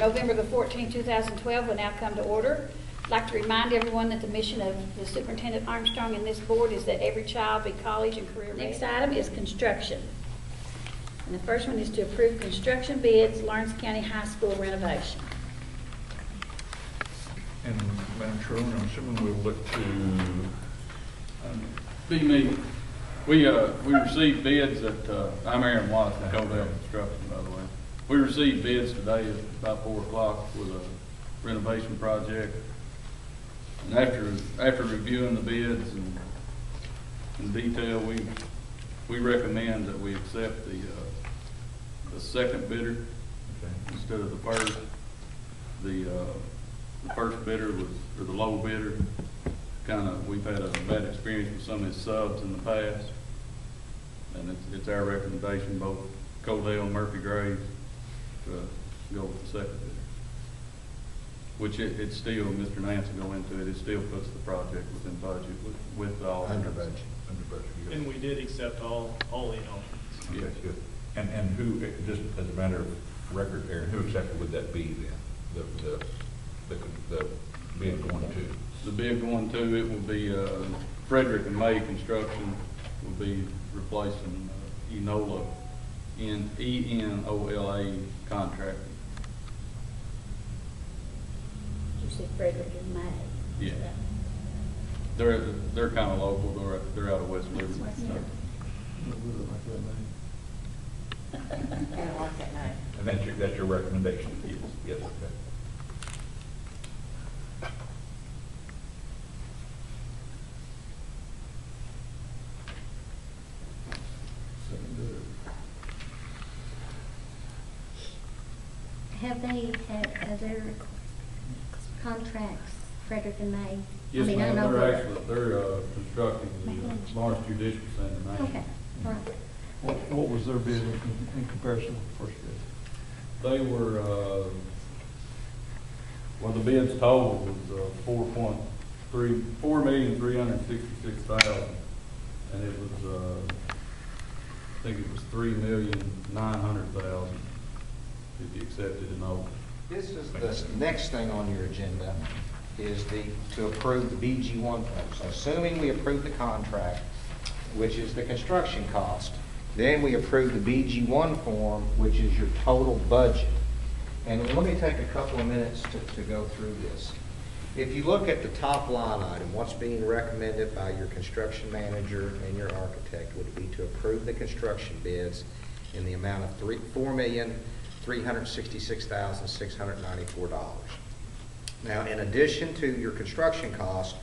November the 14th, 2012 will now come to order. I'd like to remind everyone that the mission of the Superintendent Armstrong and this board is that every child be college and career ready. Next item is construction. And the first one is to approve construction bids, Lawrence County High School renovation. And Madam Chairman, I'm assuming we'll look to Be me. We received bids at, I'm Aaron Watts, I held out construction, by the way. We received bids today at about 4 o'clock with a renovation project. And after reviewing the bids and in detail, we recommend that we accept the second bidder instead of the first. The first bidder was, or the low bidder, we've had a bad experience with some of his subs in the past. And it's our recommendation, both Codell and Murphy Graves, to go with the second bidder. Which it's still, Mr. Nance will go into it, it still puts the project within budget with all. under budget. Yes. And we did accept all 8 offers. Yes, yes. And who, just as a matter of record, Aaron, who exactly would that be then? The bid going to? The bid going to, it will be Frederick and May Construction will be replacing Enola, ENOLA contractor. You said Frederick and May. Yeah. They're kind of local. They're out of West Liberty. And that's your recommendation? Yes. Yes, okay. Have their contracts, Frederick and May? Yes, I ma'am. know They're constructing the Lawrence Judicial Center now. Okay, all right. What was their bid in comparison with the first bid? They were, well, the bids total was $4,366,000, and it was, I think it was $3,900,000 to be accepted in all. This is the next thing on your agenda is to approve the BG1 form. So assuming we approve the contract, which is the construction cost, then we approve the BG1 form, which is your total budget. And let me take a couple of minutes to go through this. If you look at the top line item, what's being recommended by your construction manager and your architect would be to approve the construction bids in the amount of $4,366,694. Now, in addition to your construction cost,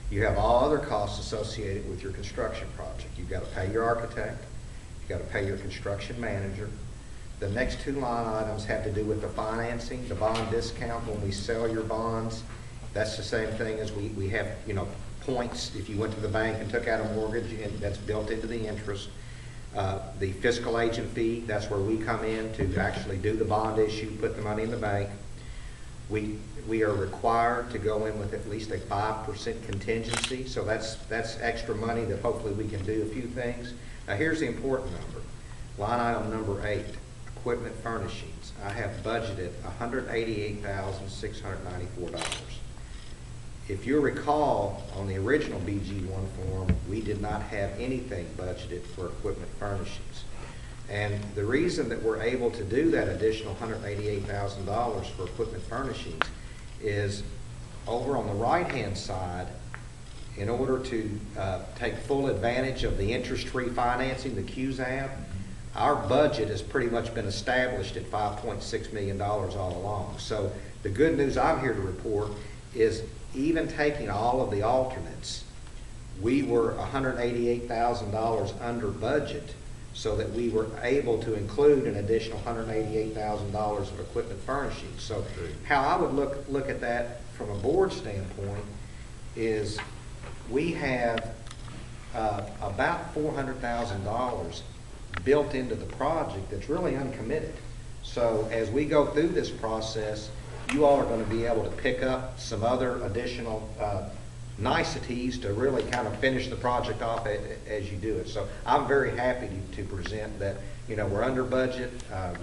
you have all other costs associated with your construction project. You've got to pay your architect, you've got to pay your construction manager. The next 2 line items have to do with the financing, the bond discount when we sell your bonds. That's the same thing as we have, points if you went to the bank and took out a mortgage, and that's built into the interest. The fiscal agent fee, that's where we come in to actually do the bond issue, put the money in the bank. We are required to go in with at least a 5% contingency, so that's extra money that hopefully we can do a few things. Now here's the important number. Line item number 8, equipment furnishings. I have budgeted $188,694. If you recall, on the original BG1 form, we did not have anything budgeted for equipment furnishings. And the reason that we're able to do that additional $188,000 for equipment furnishings is over on the right-hand side, in order to take full advantage of the interest-free financing, the QZAB, our budget has pretty much been established at $5.6 million all along. So the good news I'm here to report is even taking all of the alternates, we were $188,000 under budget, so that we were able to include an additional $188,000 of equipment furnishings. So how I would look at that from a board standpoint is we have about $400,000 built into the project that's really uncommitted. So as we go through this process, you all are going to be able to pick up some other additional niceties to really kind of finish the project off as you do it. So I'm very happy to present that, we're under budget.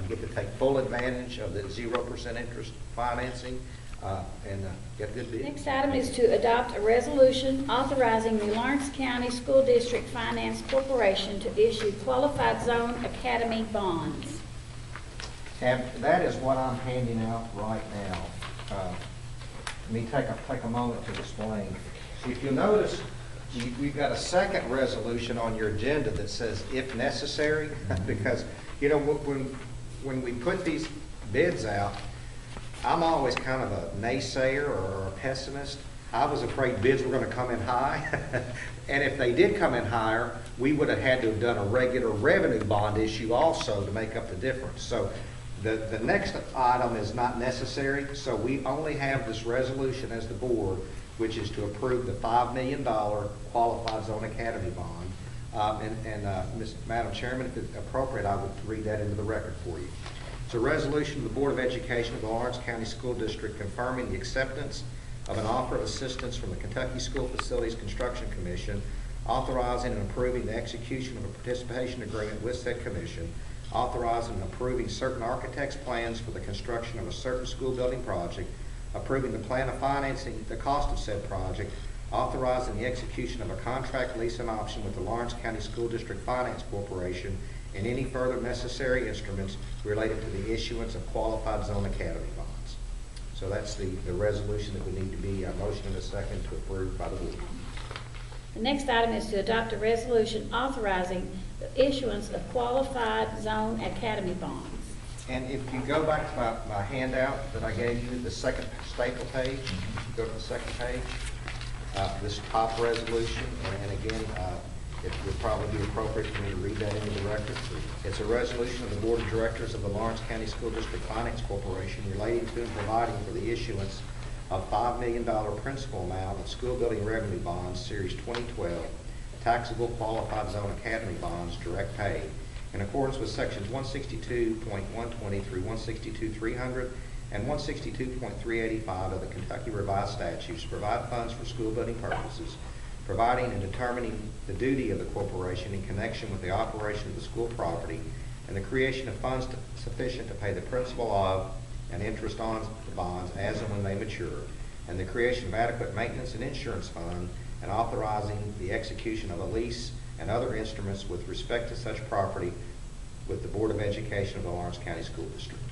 We get to take full advantage of the 0% interest financing and get a good bid. Next item is to adopt a resolution authorizing the Lawrence County School District Finance Corporation to issue qualified zone academy bonds. And that is what I'm handing out right now. Let me take a moment to explain. So if you'll notice, we've got a second resolution on your agenda that says if necessary, because, when we put these bids out, I'm always kind of a naysayer or a pessimist. I was afraid bids were going to come in high. And if they did come in higher, we would have had to have done a regular revenue bond issue also to make up the difference. So the next item is not necessary. So we only have this resolution as the board, which is to approve the $5 million qualified zone academy bond. Madam Chairman, if it's appropriate, I would read that into the record for you. It's a resolution of the Board of Education of the Lawrence County School District confirming the acceptance of an offer of assistance from the Kentucky School Facilities Construction Commission, authorizing and approving the execution of a participation agreement with said commission, authorizing and approving certain architect's plans for the construction of a certain school building project, approving the plan of financing the cost of said project, authorizing the execution of a contract lease and option with the Lawrence County School District Finance Corporation, and any further necessary instruments related to the issuance of qualified zone academy bonds. So that's the resolution that would need to be a motion and a second to approve by the board. The next item is to adopt a resolution authorizing the issuance of qualified zone academy bonds. And if you go back to my handout that I gave you, the second staple page, go to the second page, this top resolution, and again, it would probably be appropriate for me to read that into the record. It's a resolution of the Board of Directors of the Lawrence County School District Finance Corporation relating to and providing for the issuance of $5 million principal amount of school building revenue bonds, Series 2012, taxable qualified zone academy bonds, direct pay, in accordance with sections 162.120 through 162.300 and 162.385 of the Kentucky Revised Statutes to provide funds for school building purposes, providing and determining the duty of the corporation in connection with the operation of the school property, and the creation of funds sufficient to pay the principal of and interest on the bonds as and when they mature, and the creation of adequate maintenance and insurance fund, and authorizing the execution of a lease and other instruments with respect to such property with the Board of Education of the Lawrence County School District.